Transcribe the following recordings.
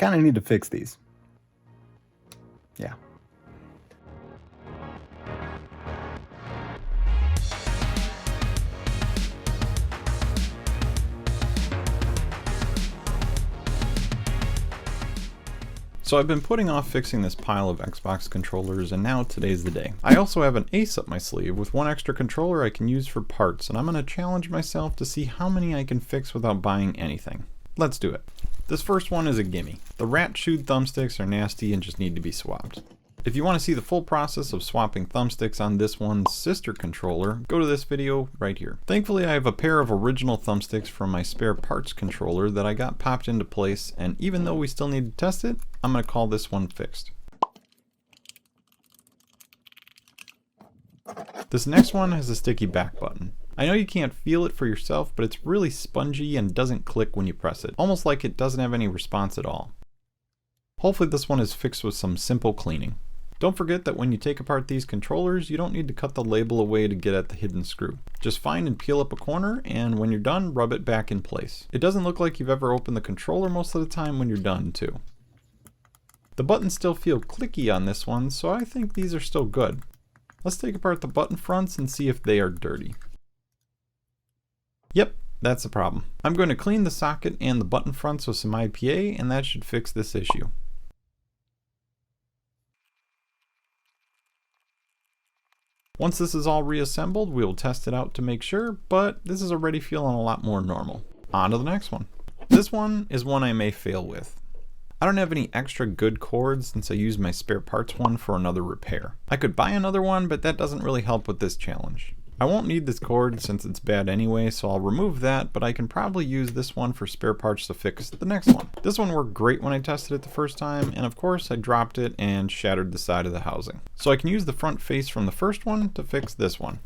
kind of need to fix these. Yeah. So I've been putting off fixing this pile of Xbox controllers, and now today's the day. I also have an ace up my sleeve with one extra controller I can use for parts, and I'm going to challenge myself to see how many I can fix without buying anything. Let's do it. This first one is a gimme. The rat-chewed thumbsticks are nasty and just need to be swapped. If you want to see the full process of swapping thumbsticks on this one's sister controller, go to this video right here. Thankfully I have a pair of original thumbsticks from my spare parts controller that I got popped into place, and even though we still need to test it, I'm going to call this one fixed. This next one has a sticky back button. I know you can't feel it for yourself, but it's really spongy and doesn't click when you press it, almost like it doesn't have any response at all. Hopefully this one is fixed with some simple cleaning. Don't forget that when you take apart these controllers, you don't need to cut the label away to get at the hidden screw. Just find and peel up a corner, and when you're done, rub it back in place. It doesn't look like you've ever opened the controller most of the time when you're done too. The buttons still feel clicky on this one, so I think these are still good. Let's take apart the button fronts and see if they are dirty. Yep, that's the problem. I'm going to clean the socket and the button fronts with some IPA, and that should fix this issue. Once this is all reassembled, we will test it out to make sure, but this is already feeling a lot more normal. On to the next one. This one is one I may fail with. I don't have any extra good cords since I used my spare parts one for another repair. I could buy another one, but that doesn't really help with this challenge. I won't need this cord since it's bad anyway, so I'll remove that, but I can probably use this one for spare parts to fix the next one. This one worked great when I tested it the first time, and of course I dropped it and shattered the side of the housing. So I can use the front face from the first one to fix this one.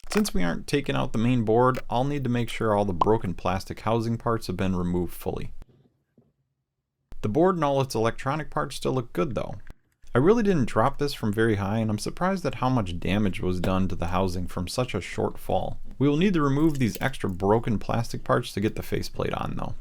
Since we aren't taking out the main board, I'll need to make sure all the broken plastic housing parts have been removed fully. The board and all its electronic parts still look good though. I really didn't drop this from very high, and I'm surprised at how much damage was done to the housing from such a short fall. We will need to remove these extra broken plastic parts to get the faceplate on though.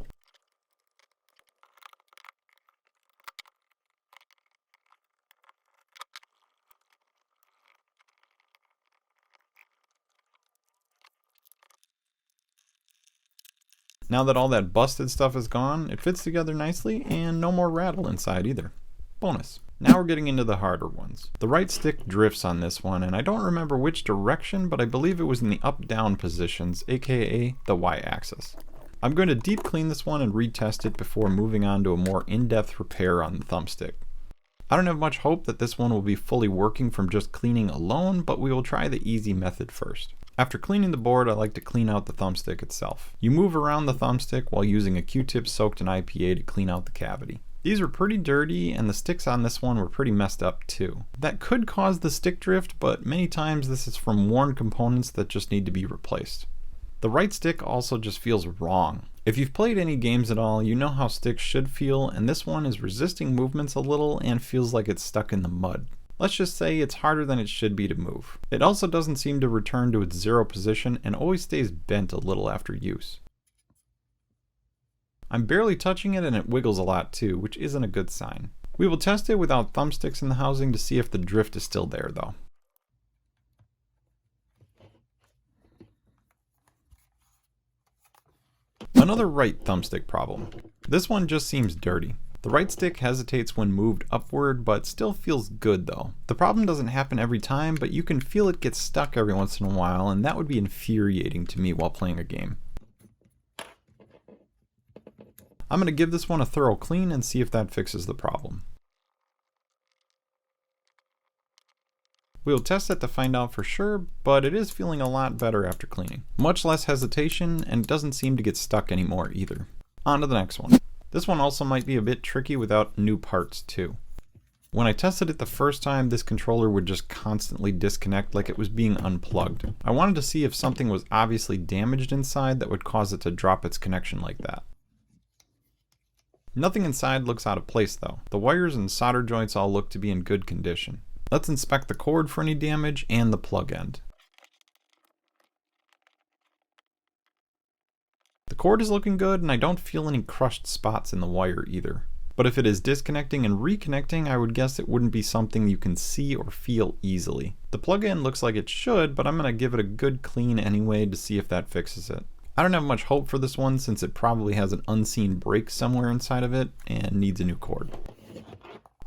Now that all that busted stuff is gone, it fits together nicely and no more rattle inside either. Bonus. Now we're getting into the harder ones. The right stick drifts on this one, and I don't remember which direction, but I believe it was in the up-down positions, aka the Y-axis. I'm going to deep clean this one and retest it before moving on to a more in-depth repair on the thumbstick. I don't have much hope that this one will be fully working from just cleaning alone, but we will try the easy method first. After cleaning the board, I like to clean out the thumbstick itself. You move around the thumbstick while using a Q-tip soaked in IPA to clean out the cavity. These were pretty dirty, and the sticks on this one were pretty messed up too. That could cause the stick drift, but many times this is from worn components that just need to be replaced. The right stick also just feels wrong. If you've played any games at all, you know how sticks should feel, and this one is resisting movements a little and feels like it's stuck in the mud. Let's just say it's harder than it should be to move. It also doesn't seem to return to its zero position and always stays bent a little after use. I'm barely touching it and it wiggles a lot too, which isn't a good sign. We will test it without thumbsticks in the housing to see if the drift is still there though. Another right thumbstick problem. This one just seems dirty. The right stick hesitates when moved upward, but still feels good though. The problem doesn't happen every time, but you can feel it get stuck every once in a while, and that would be infuriating to me while playing a game. I'm going to give this one a thorough clean and see if that fixes the problem. We'll test it to find out for sure, but it is feeling a lot better after cleaning. Much less hesitation, and it doesn't seem to get stuck anymore either. On to the next one. This one also might be a bit tricky without new parts too. When I tested it the first time, this controller would just constantly disconnect like it was being unplugged. I wanted to see if something was obviously damaged inside that would cause it to drop its connection like that. Nothing inside looks out of place though. The wires and solder joints all look to be in good condition. Let's inspect the cord for any damage and the plug end. cord is looking good and I don't feel any crushed spots in the wire either. But if it is disconnecting and reconnecting, I would guess it wouldn't be something you can see or feel easily. The plug-in looks like it should, but I'm going to give it a good clean anyway to see if that fixes it. I don't have much hope for this one since it probably has an unseen break somewhere inside of it and needs a new cord.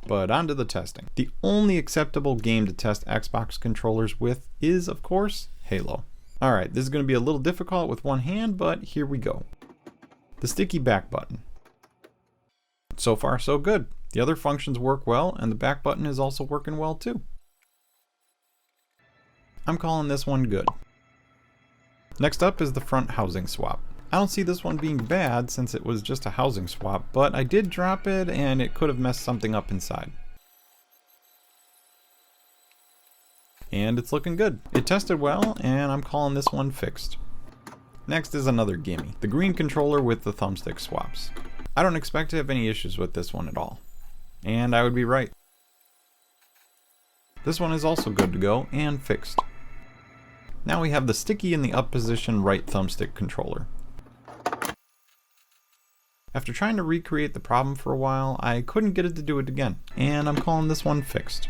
But on to the testing. The only acceptable game to test Xbox controllers with is, of course, Halo. Alright, this is going to be a little difficult with one hand, but here we go. The sticky back button. So far, so good. The other functions work well, and the back button is also working well too. I'm calling this one good. Next up is the front housing swap. I don't see this one being bad since it was just a housing swap, but I did drop it and it could have messed something up inside. And it's looking good. It tested well, and I'm calling this one fixed. Next is another gimme, the green controller with the thumbstick swaps. I don't expect to have any issues with this one at all. And I would be right. This one is also good to go and fixed. Now we have the sticky in the up position right thumbstick controller. After trying to recreate the problem for a while, I couldn't get it to do it again, and I'm calling this one fixed.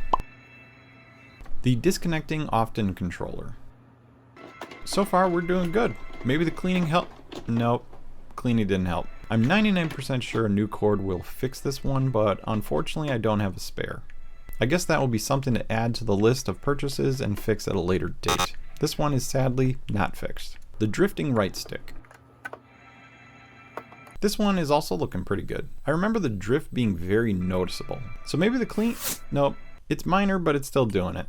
The disconnecting often controller. So far we're doing good. Maybe the cleaning helped? Nope, cleaning didn't help. I'm 99% sure a new cord will fix this one, but unfortunately I don't have a spare. I guess that will be something to add to the list of purchases and fix at a later date. This one is sadly not fixed. The drifting right stick. This one is also looking pretty good. I remember the drift being very noticeable. So maybe the clean... Nope, it's minor, but it's still doing it.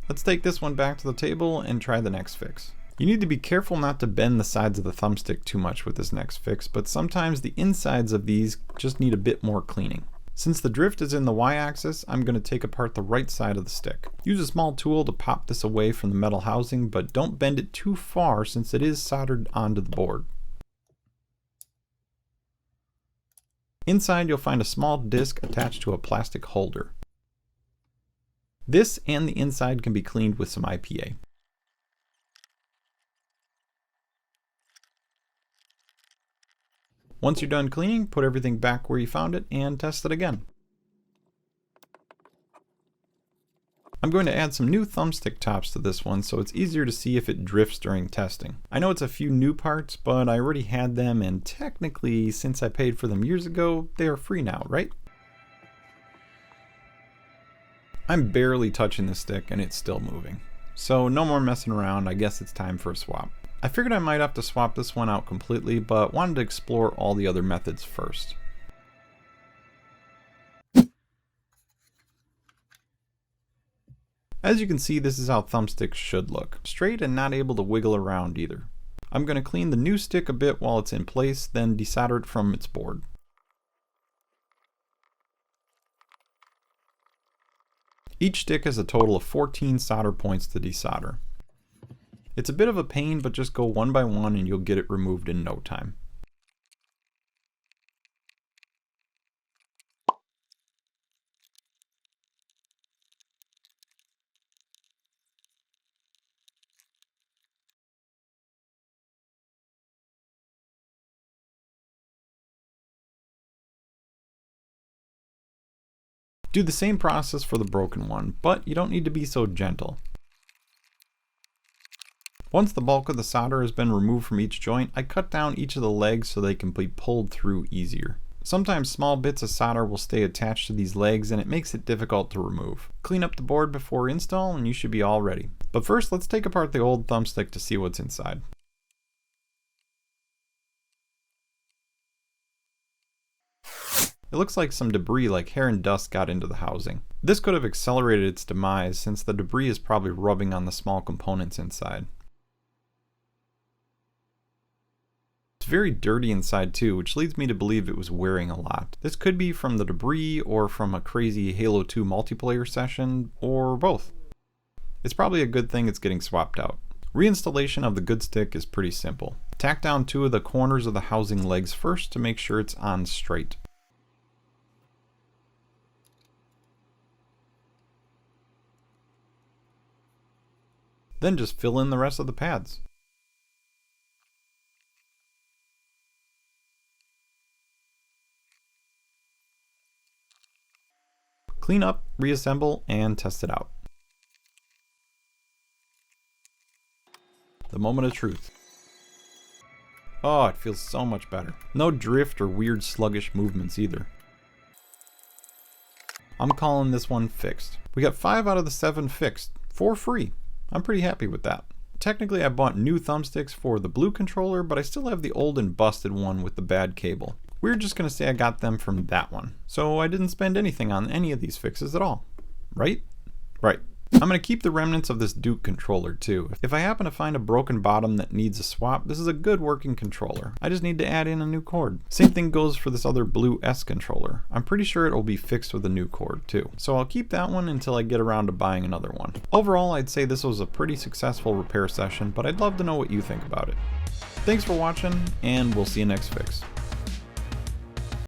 Let's take this one back to the table and try the next fix. You need to be careful not to bend the sides of the thumbstick too much with this next fix, but sometimes the insides of these just need a bit more cleaning. Since the drift is in the y-axis, I'm going to take apart the right side of the stick. Use a small tool to pop this away from the metal housing, but don't bend it too far since it is soldered onto the board. Inside you'll find a small disc attached to a plastic holder. This and the inside can be cleaned with some IPA. Once you're done cleaning, put everything back where you found it and test it again. I'm going to add some new thumbstick tops to this one so it's easier to see if it drifts during testing. I know it's a few new parts, but I already had them and technically, since I paid for them years ago, they are free now, right? I'm barely touching the stick and it's still moving. So no more messing around, I guess it's time for a swap. I figured I might have to swap this one out completely, but wanted to explore all the other methods first. As you can see, this is how thumbsticks should look. Straight and not able to wiggle around either. I'm going to clean the new stick a bit while it's in place, then desolder it from its board. Each stick has a total of 14 solder points to desolder. It's a bit of a pain, but just go one by one and you'll get it removed in no time. Do the same process for the broken one, but you don't need to be so gentle. Once the bulk of the solder has been removed from each joint, I cut down each of the legs so they can be pulled through easier. Sometimes small bits of solder will stay attached to these legs and it makes it difficult to remove. Clean up the board before install and you should be all ready. But first, let's take apart the old thumbstick to see what's inside. It looks like some debris like hair and dust got into the housing. This could have accelerated its demise since the debris is probably rubbing on the small components inside. It's very dirty inside too, which leads me to believe it was wearing a lot. This could be from the debris or from a crazy Halo 2 multiplayer session, or both. It's probably a good thing it's getting swapped out. Reinstallation of the good stick is pretty simple. Tack down 2 of the corners of the housing legs first to make sure it's on straight. Then just fill in the rest of the pads. Clean up, reassemble, and test it out. The moment of truth. Oh, it feels so much better. No drift or weird sluggish movements either. I'm calling this one fixed. We got 5 out of the 7 fixed for free. I'm pretty happy with that. Technically, I bought new thumbsticks for the blue controller, but I still have the old and busted one with the bad cable. We're just gonna say I got them from that one. So I didn't spend anything on any of these fixes at all. Right? Right. I'm going to keep the remnants of this Duke controller too. If I happen to find a broken bottom that needs a swap, this is a good working controller. I just need to add in a new cord. Same thing goes for this other blue S controller. I'm pretty sure it will be fixed with a new cord too. So I'll keep that one until I get around to buying another one. Overall, I'd say this was a pretty successful repair session, but I'd love to know what you think about it. Thanks for watching, and we'll see you next fix.